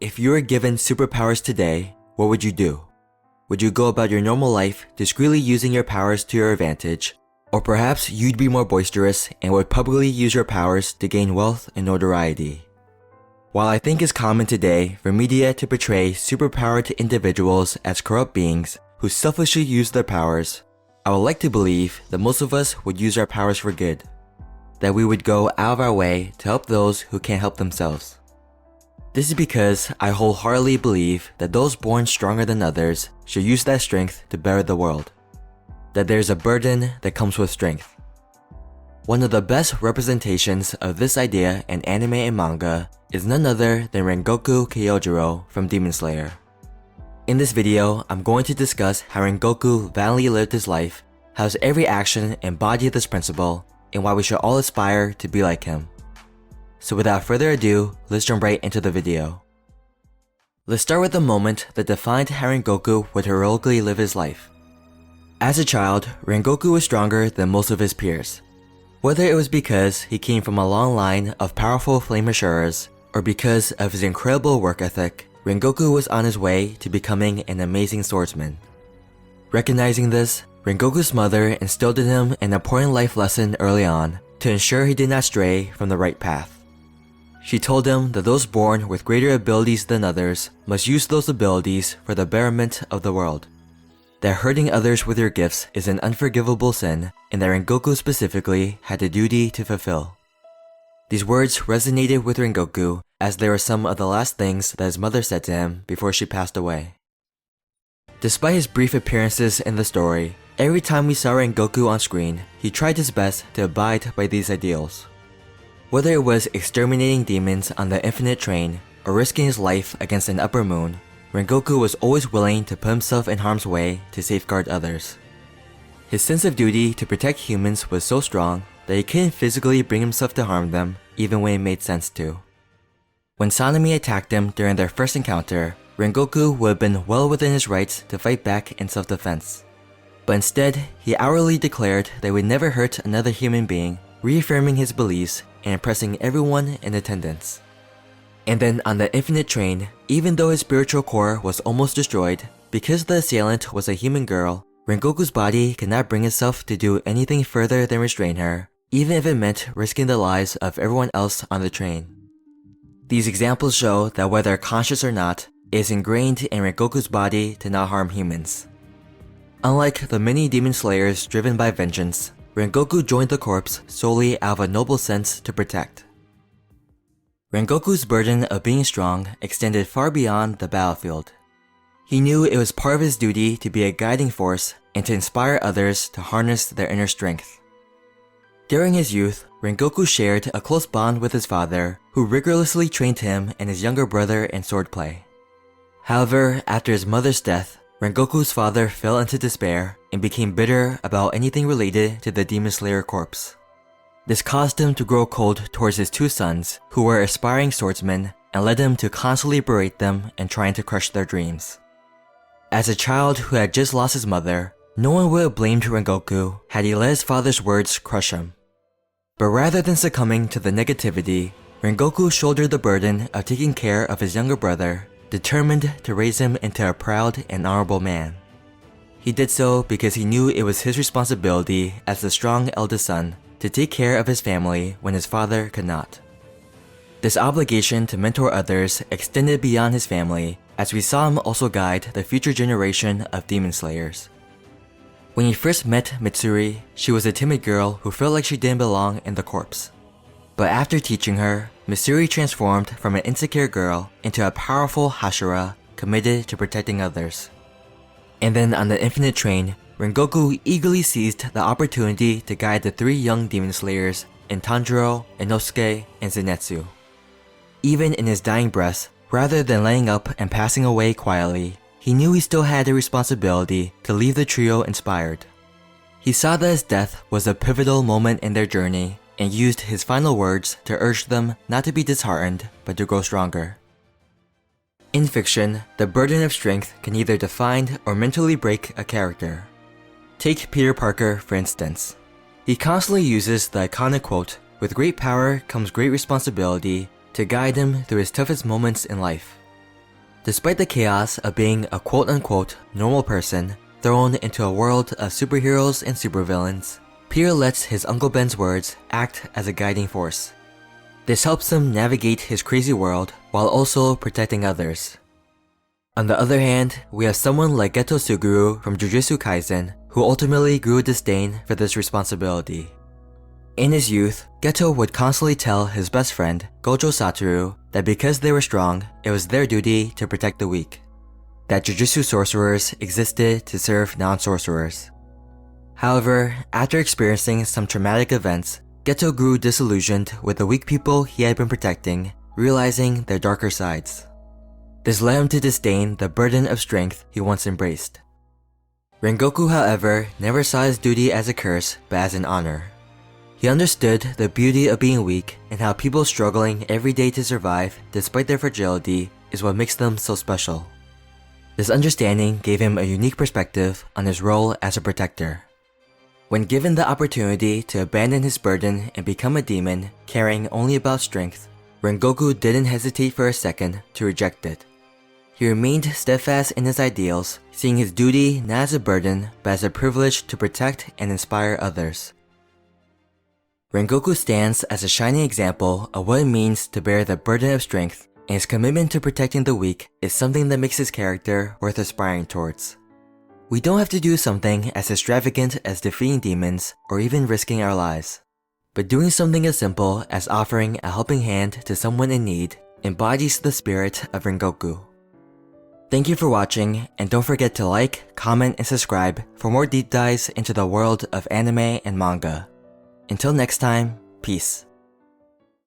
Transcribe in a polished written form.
If you were given superpowers today, what would you do? Would you go about your normal life discreetly using your powers to your advantage? Or perhaps you'd be more boisterous and would publicly use your powers to gain wealth and notoriety. While I think it's common today for media to portray superpowered individuals as corrupt beings who selfishly use their powers, I would like to believe that most of us would use our powers for good. That we would go out of our way to help those who can't help themselves. This is because I wholeheartedly believe that those born stronger than others should use that strength to better the world. That there's a burden that comes with strength. One of the best representations of this idea in anime and manga is none other than Rengoku Kyojuro from Demon Slayer. In this video, I'm going to discuss how Rengoku valiantly lived his life, how his every action embodied this principle, and why we should all aspire to be like him. So without further ado, let's jump right into the video. Let's start with the moment that defined how Rengoku would heroically live his life. As a child, Rengoku was stronger than most of his peers. Whether it was because he came from a long line of powerful flame assurers, or because of his incredible work ethic, Rengoku was on his way to becoming an amazing swordsman. Recognizing this, Rengoku's mother instilled in him an important life lesson early on to ensure he did not stray from the right path. She told him that those born with greater abilities than others must use those abilities for the betterment of the world. That hurting others with your gifts is an unforgivable sin, and that Rengoku specifically had a duty to fulfill. These words resonated with Rengoku as they were some of the last things that his mother said to him before she passed away. Despite his brief appearances in the story, every time we saw Rengoku on screen, he tried his best to abide by these ideals. Whether it was exterminating demons on the Infinite Train or risking his life against an upper moon, Rengoku was always willing to put himself in harm's way to safeguard others. His sense of duty to protect humans was so strong that he couldn't physically bring himself to harm them even when it made sense to. When Sanemi attacked him during their first encounter, Rengoku would have been well within his rights to fight back in self-defense. But instead, he outwardly declared that he would never hurt another human being, reaffirming his beliefs and impressing everyone in attendance. And then on the Infinite Train, even though his spiritual core was almost destroyed, because the assailant was a human girl, Rengoku's body could not bring itself to do anything further than restrain her, even if it meant risking the lives of everyone else on the train. These examples show that whether conscious or not, it is ingrained in Rengoku's body to not harm humans. Unlike the many demon slayers driven by vengeance, Rengoku joined the corps solely out of a noble sense to protect. Rengoku's burden of being strong extended far beyond the battlefield. He knew it was part of his duty to be a guiding force and to inspire others to harness their inner strength. During his youth, Rengoku shared a close bond with his father, who rigorously trained him and his younger brother in swordplay. However, after his mother's death, Rengoku's father fell into despair and became bitter about anything related to the Demon Slayer corpse. This caused him to grow cold towards his two sons, who were aspiring swordsmen, and led him to constantly berate them and trying to crush their dreams. As a child who had just lost his mother, no one would have blamed Rengoku had he let his father's words crush him. But rather than succumbing to the negativity, Rengoku shouldered the burden of taking care of his younger brother, determined to raise him into a proud and honorable man. He did so because he knew it was his responsibility as the strong eldest son to take care of his family when his father could not. This obligation to mentor others extended beyond his family, as we saw him also guide the future generation of demon slayers. When he first met Mitsuri, she was a timid girl who felt like she didn't belong in the corps. But after teaching her, Mitsuri transformed from an insecure girl into a powerful Hashira committed to protecting others. And then on the Infinite Train, Rengoku eagerly seized the opportunity to guide the three young demon slayers in Tanjiro, Inosuke, and Zenitsu. Even in his dying breath, rather than laying up and passing away quietly, he knew he still had a responsibility to leave the trio inspired. He saw that his death was a pivotal moment in their journey and used his final words to urge them not to be disheartened, but to grow stronger. In fiction, the burden of strength can either define or mentally break a character. Take Peter Parker, for instance. He constantly uses the iconic quote, "With great power comes great responsibility," to guide him through his toughest moments in life. Despite the chaos of being a quote-unquote normal person thrown into a world of superheroes and supervillains, Peter lets his Uncle Ben's words act as a guiding force. This helps him navigate his crazy world while also protecting others. On the other hand, we have someone like Geto Suguru from Jujutsu Kaisen who ultimately grew a disdain for this responsibility. In his youth, Geto would constantly tell his best friend, Gojo Satoru, that because they were strong, it was their duty to protect the weak. That Jujutsu sorcerers existed to serve non-sorcerers. However, after experiencing some traumatic events, Geto grew disillusioned with the weak people he had been protecting, realizing their darker sides. This led him to disdain the burden of strength he once embraced. Rengoku, however, never saw his duty as a curse, but as an honor. He understood the beauty of being weak and how people struggling every day to survive despite their fragility is what makes them so special. This understanding gave him a unique perspective on his role as a protector. When given the opportunity to abandon his burden and become a demon caring only about strength, Rengoku didn't hesitate for a second to reject it. He remained steadfast in his ideals, seeing his duty not as a burden but as a privilege to protect and inspire others. Rengoku stands as a shining example of what it means to bear the burden of strength, and his commitment to protecting the weak is something that makes his character worth aspiring towards. We don't have to do something as extravagant as defeating demons or even risking our lives, but doing something as simple as offering a helping hand to someone in need embodies the spirit of Rengoku. Thank you for watching, and don't forget to like, comment, and subscribe for more deep dives into the world of anime and manga. Until next time, peace.